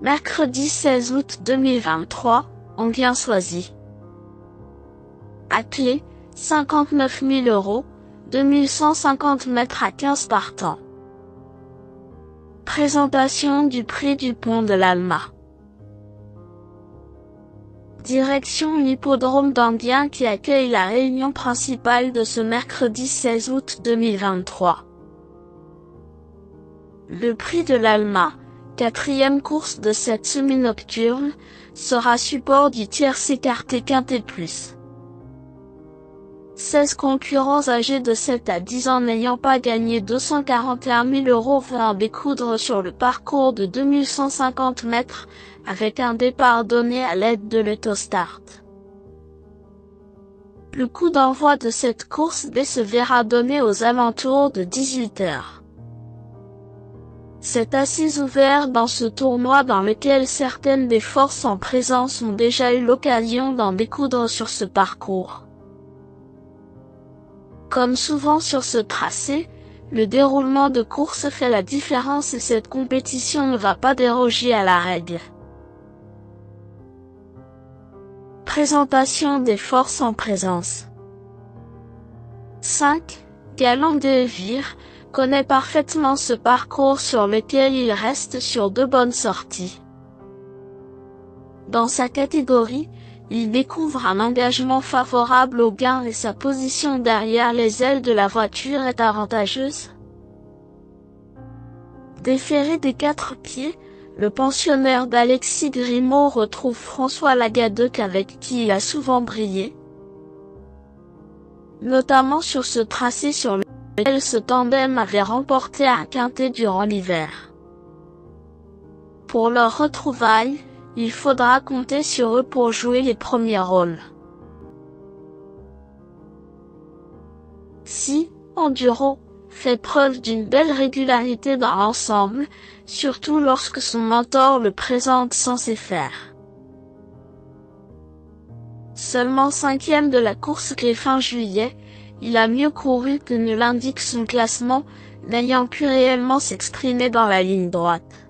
Mercredi 16 août 2023, Anguien-Soisy. Attelé, 59 000 €, 2150 mètres à 15 partants. Présentation du prix du pont de l'Alma. Direction l'hippodrome d'Anguien qui accueille la réunion principale de ce mercredi 16 août 2023. Le prix de l'Alma, quatrième course de cette semi-nocturne, sera support du tierce écarté quintet plus. 16 concurrents âgés de 7 à 10 ans n'ayant pas gagné 241 000 € vont découdre sur le parcours de 2150 mètres, avec un départ donné à l'aide de l'autostart. Le coup d'envoi de cette course B se verra donné aux alentours de 18 h. C'est assez ouvert dans ce tournoi dans lequel certaines des forces en présence ont déjà eu l'occasion d'en découdre sur ce parcours. Comme souvent sur ce tracé, le déroulement de course fait la différence et cette compétition ne va pas déroger à la règle. Présentation des forces en présence. 5. Galant de Vire connaît parfaitement ce parcours sur lequel il reste sur deux bonnes sorties. Dans sa catégorie, il découvre un engagement favorable au gain et sa position derrière les ailes de la voiture est avantageuse. Déféré des 4 pieds, le pensionnaire d'Alexis Grimaud retrouve François Lagadec avec qui il a souvent brillé, notamment sur ce tracé sur lequel ce tandem avait remporté un quintet durant l'hiver. Pour leur retrouvailles, il faudra compter sur eux pour jouer les premiers rôles. Si Enduro fait preuve d'une belle régularité dans l'ensemble, surtout lorsque son mentor le présente censé faire. Seulement 5e de la course gré fin juillet, il a mieux couru que ne l'indique son classement, n'ayant pu réellement s'exprimer dans la ligne droite.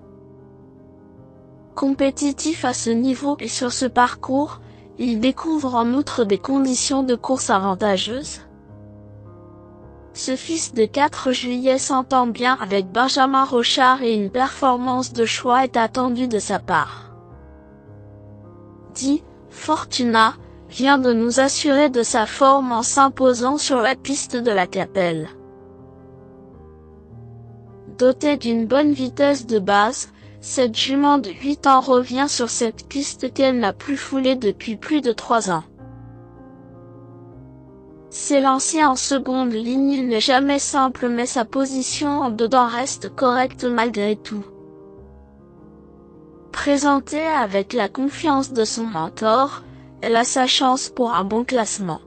Compétitif à ce niveau et sur ce parcours, il découvre en outre des conditions de course avantageuses. Ce fils de 4 juillet s'entend bien avec Benjamin Rochard et une performance de choix est attendue de sa part. 10. Fortuna vient de nous assurer de sa forme en s'imposant sur la piste de la Capelle. Dotée d'une bonne vitesse de base, cette jument de 8 ans revient sur cette piste qu'elle n'a plus foulée depuis plus de 3 ans. S'élancer en seconde ligne, il n'est jamais simple mais sa position en dedans reste correcte malgré tout. Présentée avec la confiance de son mentor, elle a sa chance pour un bon classement.